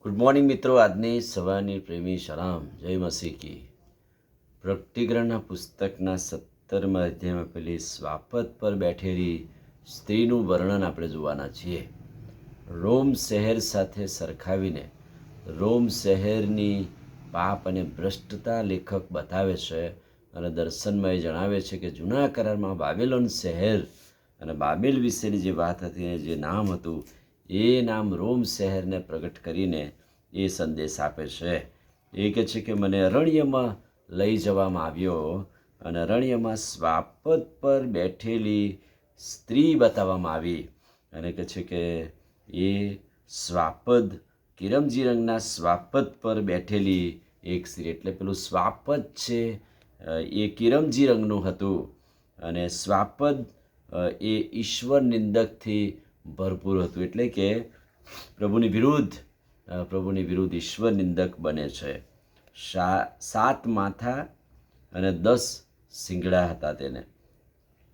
Good morning મિત્રો. આજની સવારની પ્રેમી સલામ. જય મસીહ કી. પ્રકટીકરણના પુસ્તકના 17મા અધ્યાયમાં પેલી સ્વાપત પર બેઠેલી સ્ત્રીનું વર્ણન આપણે જોવાના છીએ. રોમ શહેર સાથે સરખાવીને રોમ શહેરની પાપ અને ભ્રષ્ટતા લેખક બતાવે છે અને દર્શનમાં એ જણાવે છે કે જૂના કરારમાં બાબેલોન શહેર અને બાબેલ વિશેની જે વાત હતી જે નામ હતું એ નામ રોમ શહેરને પ્રગટ કરીને એ સંદેશ આપે છે. એ કહે છે કે મને અરણ્યમાં લઈ જવામાં આવ્યો અને અરણ્યમાં સ્વાપત પર બેઠેલી સ્ત્રી બતાવવામાં આવી અને કહે છે કે એ સ્વાપદ કિરમજી રંગના સ્વાપદ પર બેઠેલી એક સ્ત્રી, એટલે પેલું સ્વાપદ છે એ કિરમજી રંગનું હતું અને સ્વાપદ એ ઈશ્વર નિંદકથી ભરપૂર હતું, એટલે કે પ્રભુની વિરુદ્ધ ઈશ્વર નિંદક બને છે. 7 માથા અને 10 શિંગડા હતા તેને.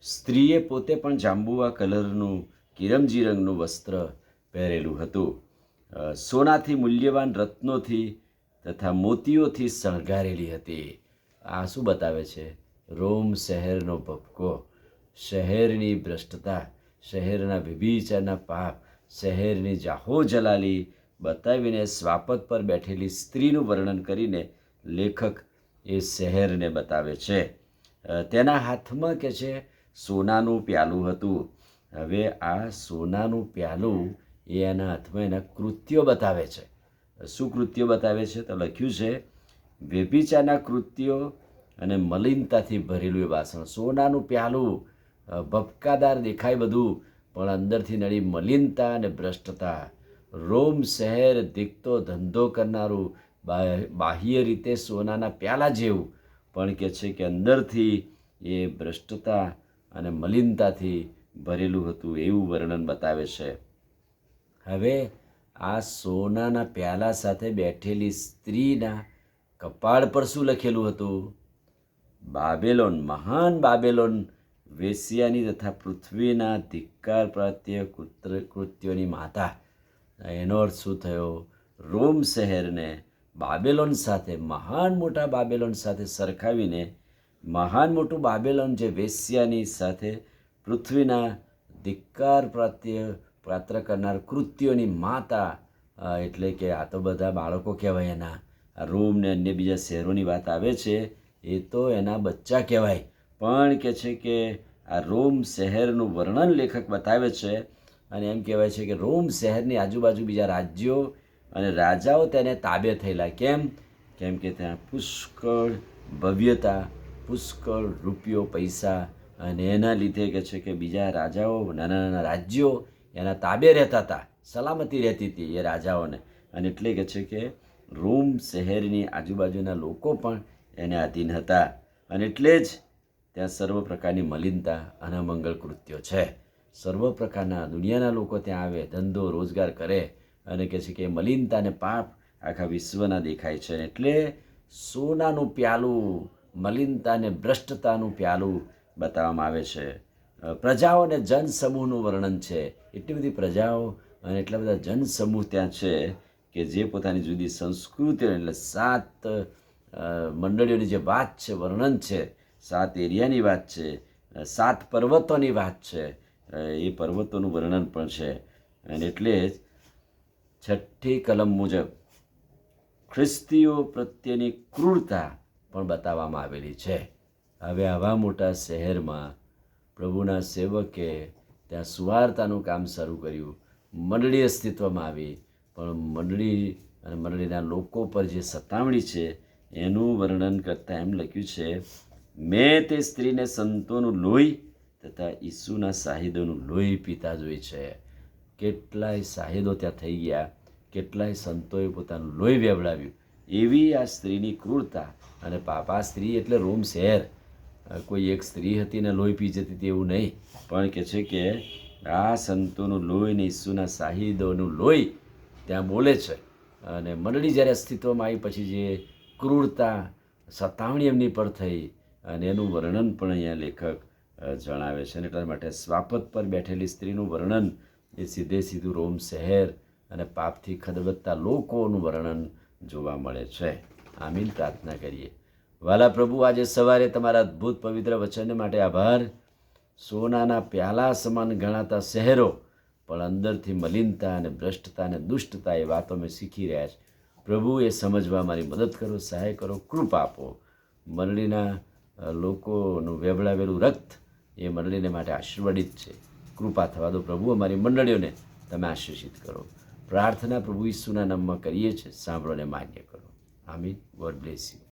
સ્ત્રીએ પોતે પણ જાંબુવા કલરનું કિરમજી રંગનું વસ્ત્ર પહેરેલું હતું. સોનાથી મૂલ્યવાન રત્નોથી તથા મોતીઓથી શણગારેલી હતી. આ શું બતાવે છે? રોમ શહેરનો ભપકો, શહેરની ભ્રષ્ટતા, શહેરના વ્યભિચારના પાપ, શહેરની જાહો જલાલી બતાવીને સ્વાપત પર બેઠેલી સ્ત્રીનું વર્ણન કરીને લેખક એ શહેરને બતાવે છે. તેના હાથમાં કે છે સોનાનું પ્યાલું હતું. હવે આ સોનાનું પ્યાલું એ એના હાથમાં એના કૃત્યો બતાવે છે. શું કૃત્યો બતાવે છે? તો લખ્યું છે વ્યભિચારના કૃત્યો અને મલિનતાથી ભરેલું એ વાસણ. સોનાનું પ્યાલું ભપકાદાર દેખાય બધું, પણ અંદરથી નડી મલિનતા અને ભ્રષ્ટતા. રોમ શહેર દીકતો ધંધો કરનારું, બાહ્ય રીતે સોનાના પ્યાલા જેવું, પણ કે છે કે અંદરથી એ ભ્રષ્ટતા અને મલિનતાથી ભરેલું હતું એવું વર્ણન બતાવે છે. હવે આ સોનાના પ્યાલા સાથે બેઠેલી સ્ત્રીના કપાળ પર શું લખેલું હતું? બાબેલોન, મહાન બાબેલોન, વેશ્યાની તથા પૃથ્વીના ધિક્કાર પ્રાત્ય કૃત્યોની માતા. એનો અર્થ શું થયો? રોમ શહેરને બાબેલોન સાથે, મહાન મોટા બાબેલોન સાથે સરખાવીને મહાન મોટું બાબેલોન જે વેશ્યાની સાથે પૃથ્વીના ધિક્કાર પ્રાત્ર કરનાર કૃત્યોની માતા, એટલે કે આ તો બધા બાળકો કહેવાય એના. આ રોમ ને અન્ય બીજા શહેરોની વાત આવે છે એ તો એના બચ્ચા કહેવાય, પણ કે છે કે આ રોમ શહેરનું વર્ણન લેખક બતાવે છે અને એમ કહેવાય છે કે રોમ શહેરની આજુબાજુ બીજા રાજ્યો અને રાજાઓ તેને તાબે થયેલા. કેમ કે ત્યાં પુષ્કળ ભવ્યતા, પુષ્કળ રૂપિયો, પૈસા, અને એના લીધે કે છે કે બીજા રાજાઓ, નાના નાના રાજ્યો એના તાબે રહેતા હતા, સલામતી રહેતી હતી એ રાજાઓને. અને એટલે કે છે કે રોમ શહેરની આજુબાજુના લોકો પણ એને આધીન હતા અને એટલે જ ત્યાં સર્વ પ્રકારની મલિનતા અને અમંગળ કૃત્યો છે. સર્વ પ્રકારના દુનિયાના લોકો ત્યાં આવે, ધંધો રોજગાર કરે અને કહે છે કે મલિનતા અને પાપ આખા વિશ્વના દેખાય છે. એટલે સોનાનું પ્યાલું, મલિનતા અને ભ્રષ્ટતાનું પ્યાલું બતાવવામાં આવે છે. પ્રજાઓ અને જનસમૂહનું વર્ણન છે. એટલી બધી પ્રજાઓ અને એટલા બધા જનસમૂહ ત્યાં છે કે જે પોતાની જુદી સંસ્કૃતિઓ, એટલે 7 મંડળીઓની જે વાત છે, વર્ણન છે, 7 એરિયાની વાત છે, 7 પર્વતોની વાત છે, એ પર્વતોનું વર્ણન પણ છે. અને એટલે જ 6ઠી કલમ મુજબ ખ્રિસ્તીઓ પ્રત્યેની ક્રૂરતા પણ બતાવવામાં આવેલી છે. હવે આવા મોટા શહેરમાં પ્રભુના સેવકે ત્યાં સુવાર્તાનું કામ શરૂ કર્યું. મંડળી અસ્તિત્વમાં આવી, પણ મંડળી અને મંડળીના લોકો પર જે સતામણી છે એનું વર્ણન કરતાં એમ લખ્યું છે, મેં તે સ્ત્રીને સંતોનું લોહી તથા ઈસુના શાહિદોનું લોહી પીતા જોઈ છે. કેટલાય શાહિદો ત્યાં થઈ ગયા, કેટલાય સંતોએ પોતાનું લોહી વેવડાવ્યું. એવી આ સ્ત્રીની ક્રૂરતા અને પાપ. આ સ્ત્રી એટલે રોમ શહેર. કોઈ એક સ્ત્રી હતી ને લોહી પી જતી હતી એવું નહીં, પણ કે છે કે આ સંતોનું લોહી ને ઈસુના શાહિદોનું લોહી ત્યાં બોલે છે. અને મંડળી જ્યારે અસ્તિત્વમાં આવી પછી જે ક્રૂરતા, સતાવણી એમની પર થઈ અને એનું વર્ણન પણ અહીંયા લેખક જણાવે છે. અને એટલા માટે સ્વાપત પર બેઠેલી સ્ત્રીનું વર્ણન એ સીધે સીધું રોમ શહેર અને પાપથી ખદબદતા લોકોનું વર્ણન જોવા મળે છે. આમીન. પ્રાર્થના કરીએ. વાલા પ્રભુ, આજે સવારે તમારા અદ્ભુત પવિત્ર વચન માટે આભાર. સોનાના પ્યાલા સમાન ગણાતા શહેરો પણ અંદરથી મલિનતા અને ભ્રષ્ટતા અને દુષ્ટતા એ વાતો અમે શીખી રહ્યા છે. પ્રભુ, એ સમજવા મારી મદદ કરો, સહાય કરો, કૃપા આપો. મંડળીના લોકોનું વેવડાવેલું રક્ત એ મંડળીને માટે આશીર્વાદિત છે. કૃપા થવા દો પ્રભુ. અમારી મંડળીઓને તમે આશીષિત કરો. પ્રાર્થના પ્રભુ ઈસુના નામમાં કરીએ છીએ. સાંભળો ને માન્ય કરો. આમીન. God bless you.